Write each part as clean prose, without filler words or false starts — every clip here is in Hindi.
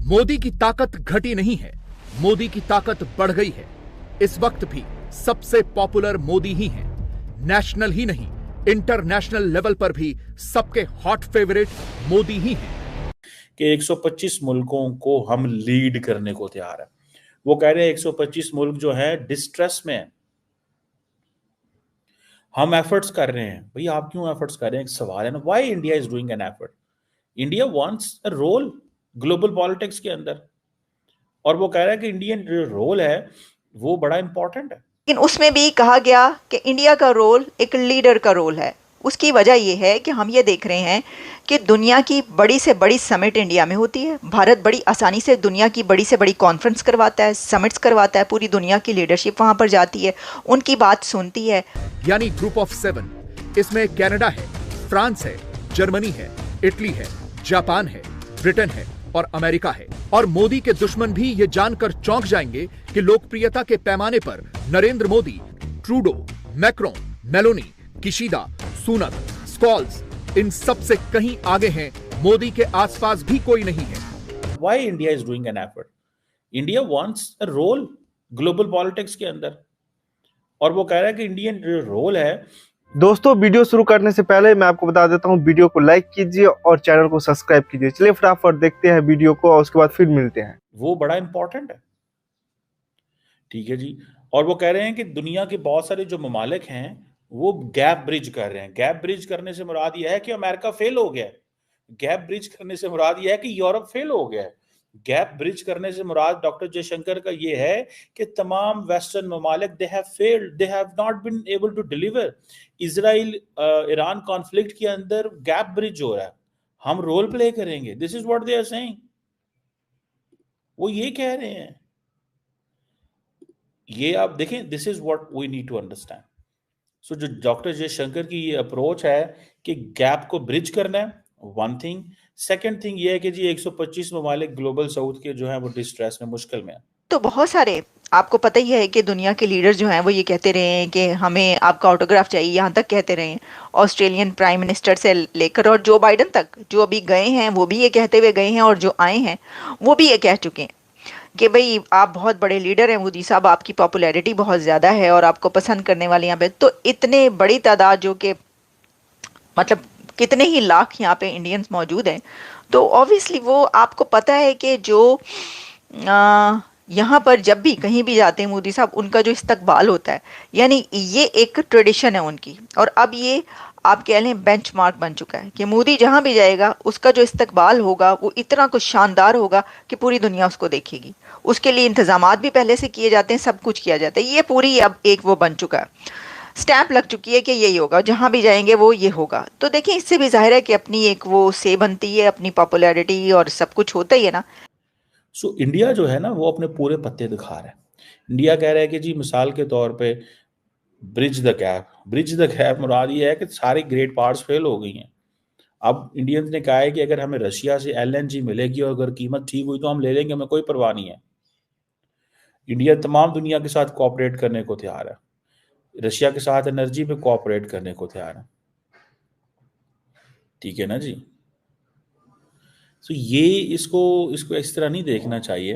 मोदी की ताकत घटी नहीं है, मोदी की ताकत बढ़ गई है। इस वक्त भी सबसे पॉपुलर मोदी ही हैं। नेशनल ही नहीं, इंटरनेशनल लेवल पर भी सबके हॉट फेवरेट मोदी ही हैं। कि 125 मुल्कों को हम लीड करने को तैयार है। वो कह रहे हैं 125 मुल्क जो है डिस्ट्रेस में है, हम एफर्ट्स कर रहे हैं। भैया आप क्यों एफर्ट्स कर रहे हैं, एक सवाल है ना। Why India is doing an effort? India wants a role global politics के अंदर, और वो कह रहा है कि इंडियन जो रोल है वो बड़ा इंपॉर्टेंट है। लेकिन उसमें भी कहा गया कि इंडिया का रोल एक लीडर का रोल है। उसकी वजह ये है कि हम ये देख रहे हैं कि दुनिया की बड़ी से बड़ी समिट इंडिया में होती है। भारत बड़ी आसानी से दुनिया की बड़ी से बड़ी कॉन्फ्रेंस करवाता है, समिट्स करवाता है, पूरी दुनिया की लीडरशिप वहाँ पर जाती है, उनकी बात सुनती है। यानी ग्रुप ऑफ 7, इसमें कनाडा है, फ्रांस है, जर्मनी है, इटली है, जापान है, ब्रिटेन है और अमेरिका है। और मोदी के दुश्मन भी ये जानकर चौंक जाएंगे कि लोकप्रियता के पैमाने पर Narendra Modi, Trudeau, Macron, Meloni, Kishida, Sunak, Scholz, इन सब से कहीं आगे हैं। मोदी के आसपास भी कोई नहीं है। Why India is doing an effort? India wants a role global politics के अंदर, और वो कह रहा है कि इंडियन जो रोल है। दोस्तों वीडियो शुरू करने से पहले मैं आपको बता देता हूं, वीडियो को लाइक कीजिए और चैनल को सब्सक्राइब कीजिए। चलिए फटाफट देखते हैं वीडियो को और उसके बाद फिर मिलते हैं। वो बड़ा इंपॉर्टेंट है, ठीक है जी। और वो कह रहे हैं कि दुनिया के बहुत सारे जो ममालिक हैं वो गैप ब्रिज कर रहे हैं। गैप ब्रिज करने से मुराद यह है कि अमेरिका फेल हो गया है। गैप ब्रिज करने से मुराद यह है कि यूरोप फेल हो गया है। गैप ब्रिज करने से मुराद डॉक्टर जयशंकर का ये है कि तमाम वेस्टर्न ममालिक they have failed, they have not been able to deliver. Israel Iran conflict के अंदर गैप ब्रिज हो रहा है, हम रोल प्ले करेंगे। This is what they are saying, वो ये कह रहे हैं। ये आप देखें, this is what we need to understand. So जो डॉक्टर जयशंकर की ये अप्रोच है कि गैप को ब्रिज करना है, वन थिंग। सेकंड थिंग ये है कि जी 125 ममालिक ग्लोबल साउथ के जो है वो डिस्ट्रेस में, मुश्किल में है। तो बहुत सारे, आपको पता ही है कि दुनिया के लीडर जो हैं वो ये कहते रहे हैं कि हमें आपका ऑटोग्राफ चाहिए, यहाँ तक कहते रहे हैं। ऑस्ट्रेलियन प्राइम मिनिस्टर से लेकर और जो बाइडन तक, जो अभी गए हैं वो भी ये कहते हुए गए हैं, और जो आए हैं वो भी ये कह चुके हैं कि भाई आप बहुत बड़े लीडर हैं मोदी साहब, आपकी पॉपुलैरिटी बहुत ज़्यादा है और आपको पसंद करने वाले यहाँ पे। तो इतने बड़ी तादाद, जो कि मतलब कितने ही लाख यहाँ पे इंडियंस मौजूद हैं, तो ऑब्वियसली वो आपको पता है कि जो यहाँ पर जब भी कहीं भी जाते हैं मोदी साहब, उनका जो इस्तकबाल होता है, यानी ये एक ट्रेडिशन है उनकी। और अब ये आप कह लें बेंचमार्क बन चुका है कि मोदी जहाँ भी जाएगा उसका जो इस्तकबाल होगा वो इतना कुछ शानदार होगा कि पूरी दुनिया उसको देखेगी। उसके लिए इंतजामात भी पहले से किए जाते हैं, सब कुछ किया जाता है। ये पूरी अब एक वो बन चुका है, स्टैंप लग चुकी है कि यही होगा, जहाँ भी जाएंगे वो ये होगा। तो देखिए, इससे भी जाहिर है कि अपनी एक वो से बनती है, अपनी पॉपुलैरिटी और सब कुछ होता ही है ना। सो इंडिया जो है ना वो अपने पूरे पत्ते दिखा रहा है। इंडिया कह रहा है कि जी मिसाल के तौर पे bridge the gap. Bridge the gap मुराद ये है कि सारी ग्रेट पार्ट्स फेल हो गई हैं। अब इंडियंस ने कहा है कि अगर हमें रशिया से एलएनजी मिलेगी और अगर कीमत ठीक हुई तो हम ले लेंगे, हमें कोई परवाह नहीं है। इंडिया तमाम दुनिया के साथ कोऑपरेट करने को तैयार है, रशिया के साथ एनर्जी पे कोऑपरेट करने को तैयार है, ठीक है ना जी। तो ये इसको इसको इस तरह नहीं देखना चाहिए।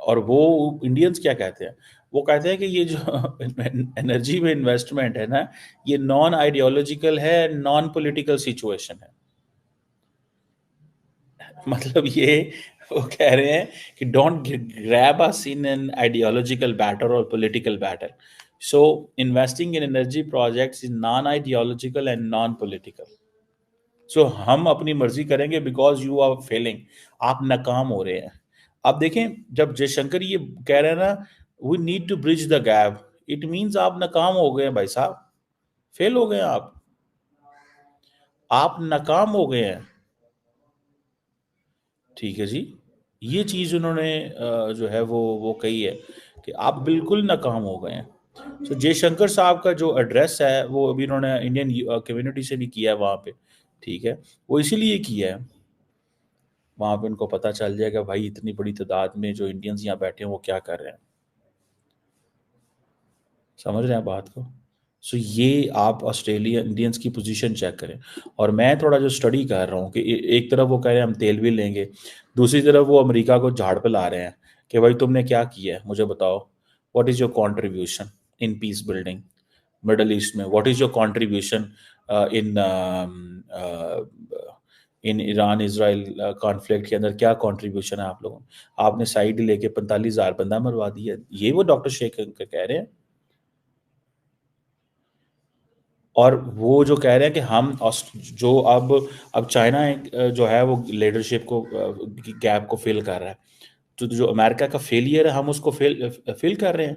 और वो इंडियंस क्या कहते हैं, वो कहते हैं कि ये जो एनर्जी में इन्वेस्टमेंट है ना, ये नॉन आइडियोलॉजिकल है, नॉन पॉलिटिकल सिचुएशन है। मतलब ये वो कह रहे हैं कि don't grab us in an ideological batter और political batter. So investing in energy projects is non ideological and non political. So हम अपनी मर्जी करेंगे बिकॉज यू आर फेलिंग, आप नाकाम हो रहे हैं। आप देखें, जब जयशंकर ये कह रहे हैं ना, we need to bridge the gap, it means आप नाकाम हो गए हैं भाई साहब, फेल हो गए हैं आप नाकाम हो गए हैं, ठीक है जी। ये चीज उन्होंने जो है वो कही है कि आप बिल्कुल नाकाम हो गए हैं। तो जयशंकर साहब का जो एड्रेस है वो अभी उन्होंने इंडियन कम्युनिटी से भी किया है वहाँ पे, ठीक है। वो इसीलिए किया है, वहाँ पे उनको पता चल जाएगा भाई इतनी बड़ी तादाद में जो इंडियंस यहाँ बैठे हैं वो क्या कर रहे हैं। समझ रहे हैं बात को। सो ये आप ऑस्ट्रेलिया इंडियंस की पोजीशन चेक करें। और मैं थोड़ा जो स्टडी कर रहा हूँ कि एक तरफ वो कह रहे हैं हम तेल भी लेंगे, दूसरी तरफ वो अमेरिका को झाड़ पे ला रहे हैं कि भाई तुमने क्या किया है मुझे बताओ, what is your contribution in peace building middle east में, what is your contribution in in Iran Israel conflict के अंदर क्या कंट्रीब्यूशन है आप लोगों, आपने साइड लेके 45,000 बंदा मरवा दिया। ये वो डॉक्टर शेख कह रहे हैं। और वो जो कह रहे हैं कि हम जो अब चाइना जो है वो लीडरशिप को गैप को फिल कर रहा है, तो जो अमेरिका का फेलियर है हम उसको फिल कर रहे हैं।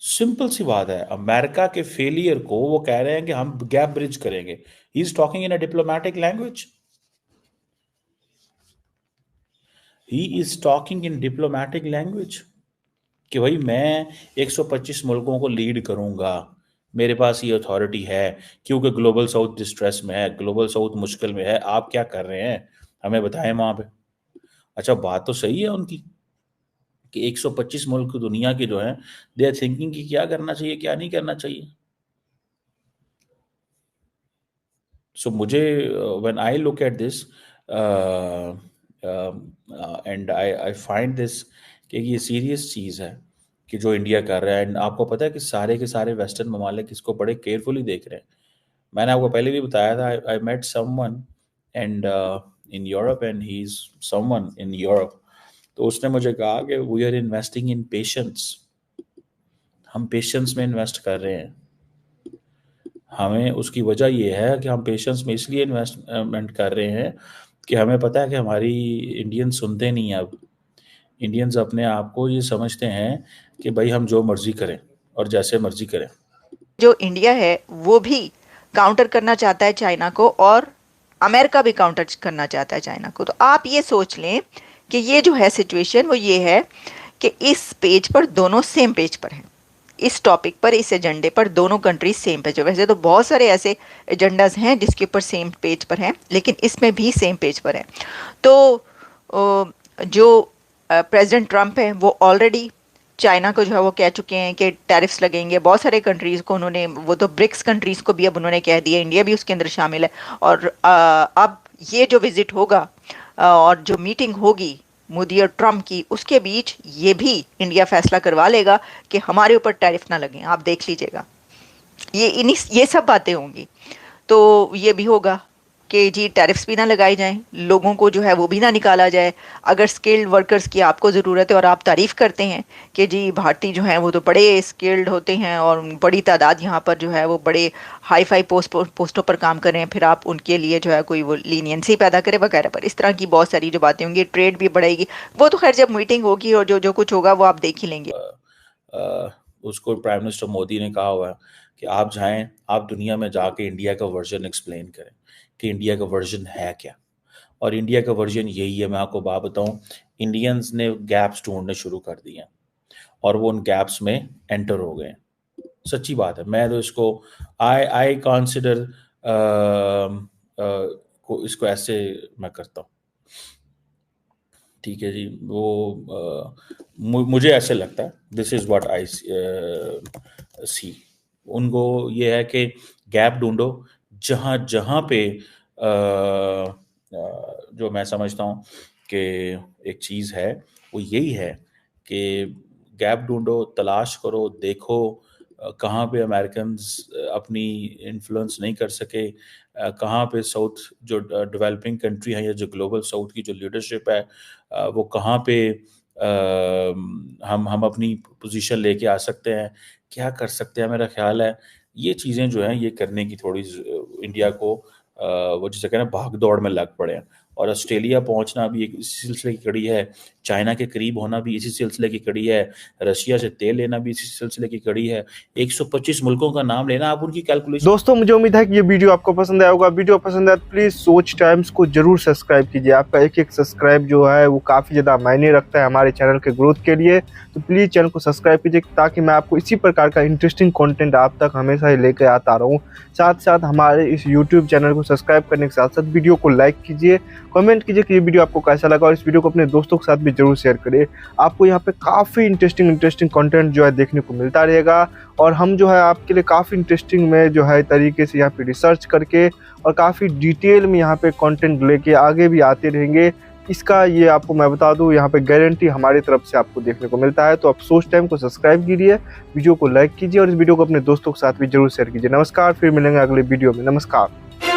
सिंपल सी बात है, अमेरिका के फेलियर को वो कह रहे हैं कि हम गैप ब्रिज करेंगे। He is talking in a diplomatic language, he is talking in diplomatic language कि भाई मैं 125 मुल्कों को लीड करूंगा, मेरे पास ये अथॉरिटी है क्योंकि ग्लोबल साउथ डिस्ट्रेस में है, ग्लोबल साउथ मुश्किल में है, आप क्या कर रहे हैं हमें बताएं वहां पे। अच्छा बात तो सही है उनकी कि 125 मुल्क दुनिया के जो हैं दे आर थिंकिंग कि क्या करना चाहिए क्या नहीं करना चाहिए। सो मुझे when I look at this and I find this कि ये सीरियस चीज़ है कि जो इंडिया कर रहा है। एंड आपको पता है कि सारे के सारे वेस्टर्न ममालिक इसको बड़े केयरफुली देख रहे हैं। मैंने आपको पहले भी बताया था, I met someone and in Europe and he is someone in Europe, तो उसने मुझे कहा कि we are investing in patience, हम पेशेंस में इन्वेस्ट कर रहे हैं। हमें उसकी वजह ये है कि हम पेशेंस में इसलिए इन्वेस्टमेंट कर रहे हैं कि हमें पता है कि हमारी इंडियन सुनते नहीं हैं। अब इंडियंस अपने आप को ये समझते हैं कि भाई हम जो मर्जी करें और जैसे मर्जी करें। जो इंडिया है वो भी काउंटर करना चाहता है चाइना को, और अमेरिका भी काउंटर करना चाहता है चाइना को। तो आप ये सोच लें कि ये जो है सिचुएशन वो ये है कि इस पेज पर दोनों सेम पेज पर हैं, इस टॉपिक पर, इस एजेंडे पर दोनों कंट्रीज सेम पेज पर। वैसे तो बहुत सारे ऐसे एजेंडाज हैं जिसके ऊपर सेम पेज पर हैं, लेकिन इसमें भी सेम पेज पर है। तो जो प्रेसिडेंट ट्रंप है वो ऑलरेडी चाइना को जो है वो कह चुके हैं कि टैरिफ्स लगेंगे। बहुत सारे कंट्रीज को उन्होंने, वो तो ब्रिक्स कंट्रीज को भी अब उन्होंने कह दिया, इंडिया भी उसके अंदर शामिल है। और अब ये जो विजिट होगा और जो मीटिंग होगी मोदी और ट्रंप की, उसके बीच ये भी इंडिया फैसला करवा लेगा कि हमारे ऊपर टैरिफ ना लगे। आप देख लीजिएगा, ये सब बातें होंगी। तो ये भी होगा कि जी टैरिफ्स भी ना लगाए जाएं, लोगों को जो है वो भी ना निकाला जाए। अगर स्किल्ड वर्कर्स की आपको ज़रूरत है और आप तारीफ़ करते हैं कि जी भारतीय जो हैं वो तो बड़े स्किल्ड होते हैं और बड़ी तादाद यहाँ पर जो है वो बड़े हाई फाई पोस्टों पर काम कर रहे हैं, फिर आप उनके लिए जो है कोई वो लीनियंसी पैदा करें वगैरह। पर इस तरह की बहुत सारी जो बातें होंगी, ट्रेड भी बढ़ेगी, वो तो खैर जब मीटिंग होगी और जो कुछ होगा वो आप देख ही लेंगे। उसको प्राइम मिनिस्टर मोदी ने कहा हुआ है कि आप जाएं, आप दुनिया में जाके इंडिया का वर्जन एक्सप्लेन करें कि इंडिया का वर्जन है क्या। और इंडिया का वर्जन यही है। मैं आपको बात बताऊं, इंडियंस ने गैप्स ढूंढने शुरू कर दिए हैं और वो उन गैप्स में एंटर हो गए। सच्ची बात है। मैं तो इसको आई कंसिडर इसको ऐसे मैं करता हूँ, ठीक है जी। वो मुझे ऐसे लगता है, दिस इज व्हाट आई सी। उनको ये है कि गैप ढूंढो जहाँ जहाँ पे जो मैं समझता हूँ कि एक चीज़ है वो यही है कि गैप ढूंढो, तलाश करो, देखो कहाँ पे अमेरिकन्स अपनी इन्फ्लुएंस नहीं कर सके, कहाँ पे साउथ जो डेवलपिंग कंट्री है या जो ग्लोबल साउथ की जो लीडरशिप है वो कहाँ पे हम अपनी पोजीशन लेके आ सकते हैं, क्या कर सकते हैं। मेरा ख्याल है ये चीज़ें जो हैं ये करने की थोड़ी इंडिया को वो जिसे कहना भाग दौड़ में लग पड़े हैं। और ऑस्ट्रेलिया पहुंचना भी एक इसी सिलसिले की कड़ी है, चाइना के करीब होना भी इसी सिलसिले की कड़ी है, रशिया से तेल लेना भी इसी सिलसिले की कड़ी है, 125 मुल्कों का नाम लेना, आप उनकी कैलकुलेशन। दोस्तों मुझे उम्मीद है कि ये वीडियो आपको पसंद आया होगा। वीडियो पसंद आया तो प्लीज़ सोच टाइम्स को जरूर सब्सक्राइब कीजिए। आपका एक सब्सक्राइब जो है वो काफ़ी ज़्यादा मायने रखता है हमारे चैनल के ग्रोथ के लिए। तो प्लीज़ चैनल को सब्सक्राइब कीजिए ताकि मैं आपको इसी प्रकार का इंटरेस्टिंग कंटेंट आप तक हमेशा ही लेकर आता रहूँ। साथ साथ हमारे इस यूट्यूब चैनल को सब्सक्राइब करने के साथ साथ वीडियो को लाइक कीजिए कमेंट कीजिए कि ये वीडियो आपको कैसा लगा और इस वीडियो को अपने दोस्तों के साथ भी जरूर शेयर करिए। आपको यहाँ पे काफ़ी इंटरेस्टिंग कंटेंट जो है देखने को मिलता रहेगा और हम जो है आपके लिए काफ़ी इंटरेस्टिंग में जो है तरीके से यहाँ पे रिसर्च करके और काफ़ी डिटेल में यहाँ पे कंटेंट लेके आगे भी आते रहेंगे। इसका ये आपको मैं बता दूं, यहाँ पे गारंटी हमारी तरफ से आपको देखने को मिलता है। तो आप सोच टाइम को सब्सक्राइब कीजिए, वीडियो को लाइक कीजिए और इस वीडियो को अपने दोस्तों के साथ भी जरूर शेयर कीजिए। नमस्कार, फिर मिलेंगे अगले वीडियो में। नमस्कार।